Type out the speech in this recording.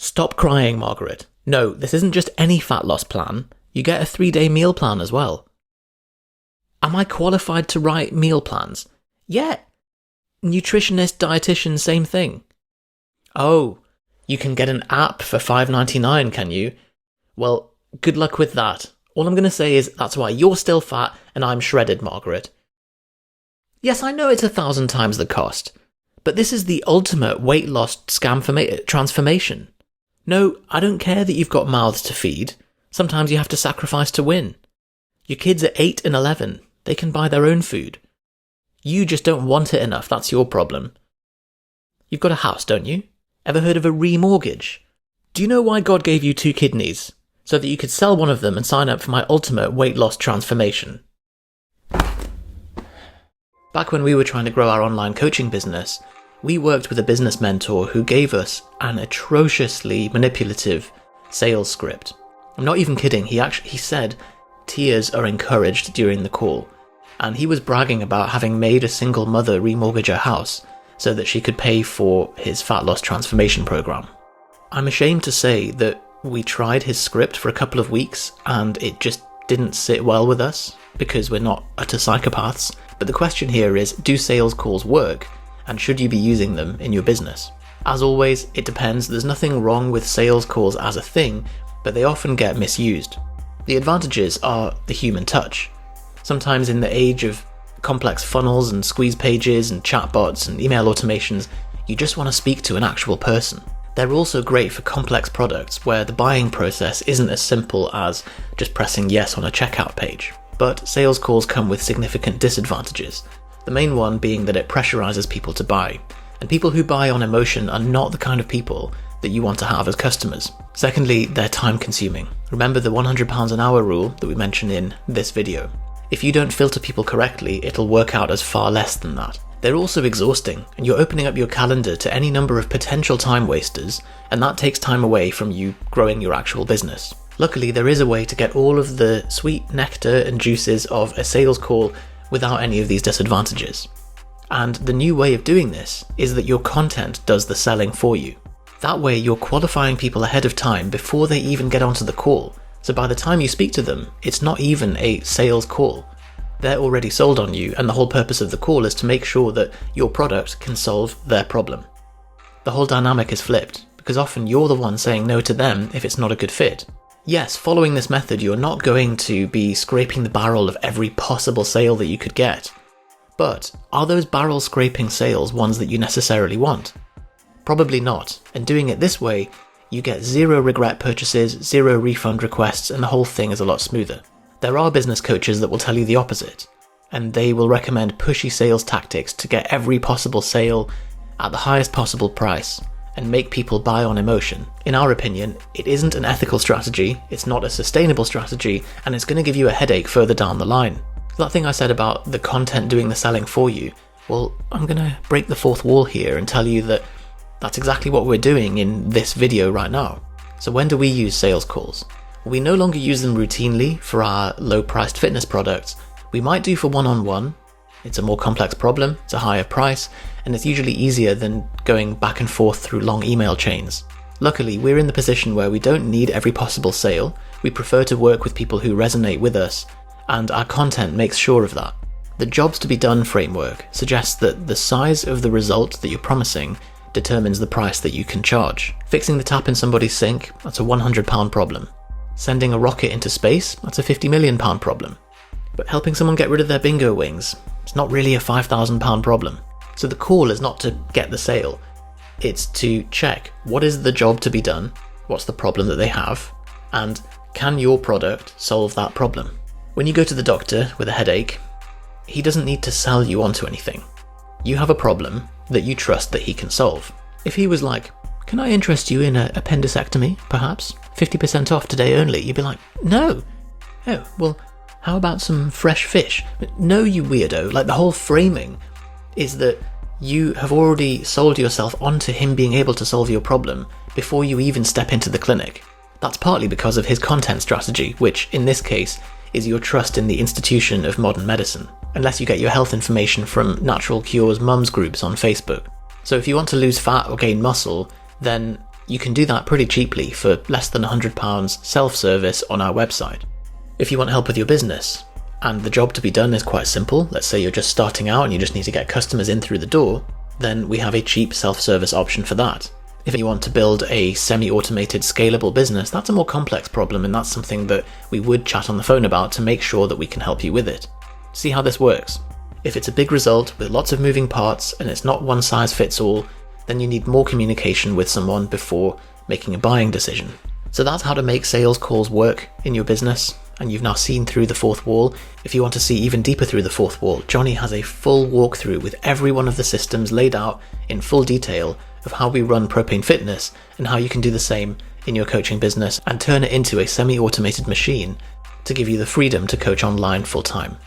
Stop crying, Margaret. No, this isn't just any fat loss plan. You get a 3-day meal plan as well. Am I qualified to write meal plans? Yeah. Nutritionist, dietitian, same thing. Oh, you can get an app for $5.99, can you? Well, good luck with that. All I'm going to say is that's why you're still fat and I'm shredded, Margaret. Yes, I know it's 1,000 times the cost, but this is the ultimate weight loss scam transformation. No, I don't care that you've got mouths to feed. Sometimes you have to sacrifice to win. Your kids are 8 and 11. They can buy their own food. You just don't want it enough, that's your problem. You've got a house, don't you? Ever heard of a remortgage? Do you know why God gave you 2 kidneys? So that you could sell one of them and sign up for my ultimate weight loss transformation. Back when we were trying to grow our online coaching business, we worked with a business mentor who gave us an atrociously manipulative sales script. I'm not even kidding, he said tears are encouraged during the call, and he was bragging about having made a single mother remortgage her house so that she could pay for his fat loss transformation program. I'm ashamed to say that we tried his script for a couple of weeks and it just didn't sit well with us because we're not utter psychopaths. But the question here is, do sales calls work and should you be using them in your business? As always, it depends. There's nothing wrong with sales calls as a thing, but they often get misused. The advantages are the human touch. Sometimes in the age of complex funnels and squeeze pages and chatbots and email automations, you just want to speak to an actual person. They're also great for complex products where the buying process isn't as simple as just pressing yes on a checkout page. But sales calls come with significant disadvantages, the main one being that it pressurizes people to buy, and people who buy on emotion are not the kind of people that you want to have as customers. Secondly, they're time consuming. Remember the £100 an hour rule that we mentioned in this video. If you don't filter people correctly, it'll work out as far less than that. They're also exhausting, and you're opening up your calendar to any number of potential time wasters, and that takes time away from you growing your actual business. Luckily, there is a way to get all of the sweet nectar and juices of a sales call without any of these disadvantages. And the new way of doing this is that your content does the selling for you. That way, you're qualifying people ahead of time before they even get onto the call. So by the time you speak to them, it's not even a sales call. They're already sold on you, and the whole purpose of the call is to make sure that your product can solve their problem. The whole dynamic is flipped, because often you're the one saying no to them if it's not a good fit. Yes, following this method, you're not going to be scraping the barrel of every possible sale that you could get. But are those barrel scraping sales ones that you necessarily want? Probably not, and doing it this way, you get 0 regret purchases, 0 refund requests, and the whole thing is a lot smoother. There are business coaches that will tell you the opposite, and they will recommend pushy sales tactics to get every possible sale at the highest possible price and make people buy on emotion. In our opinion, it isn't an ethical strategy, it's not a sustainable strategy, and it's going to give you a headache further down the line. That thing I said about the content doing the selling for you, well, I'm going to break the fourth wall here and tell you that that's exactly what we're doing in this video right now. So when do we use sales calls? We no longer use them routinely for our low-priced fitness products. We might do for one-on-one. It's a more complex problem, it's a higher price, and it's usually easier than going back and forth through long email chains. Luckily, we're in the position where we don't need every possible sale. We prefer to work with people who resonate with us, and our content makes sure of that. The jobs to be done framework suggests that the size of the result that you're promising determines the price that you can charge. Fixing the tap in somebody's sink, that's a £100 problem. Sending a rocket into space, that's a £50 million problem. But helping someone get rid of their bingo wings, it's not really a £5,000 problem. So the call is not to get the sale, it's to check what is the job to be done, what's the problem that they have, and can your product solve that problem? When you go to the doctor with a headache, he doesn't need to sell you onto anything. You have a problem that you trust that he can solve. If he was like, can I interest you in an appendicectomy, perhaps? 50% off today only. You'd be like, no. Oh, well, how about some fresh fish? No, you weirdo. Like, the whole framing is that you have already sold yourself onto him being able to solve your problem before you even step into the clinic. That's partly because of his content strategy, which, in this case, is your trust in the institution of modern medicine, unless you get your health information from Natural Cures mums groups on Facebook. So if you want to lose fat or gain muscle, then You can do that pretty cheaply for less than £100 self-service on our website. If you want help with your business, and the job to be done is quite simple, let's say you're just starting out and you just need to get customers in through the door, then we have a cheap self-service option for that. If you want to build a semi-automated scalable business, that's a more complex problem, and that's something that we would chat on the phone about to make sure that we can help you with it. See how this works. If it's a big result with lots of moving parts and it's not one size fits all, then you need more communication with someone before making a buying decision. So that's how to make sales calls work in your business, and you've now seen through the fourth wall. If you want to see even deeper through the fourth wall, Johnny has a full walkthrough with every one of the systems laid out in full detail of how we run Propane Fitness and how you can do the same in your coaching business and turn it into a semi-automated machine to give you the freedom to coach online full time.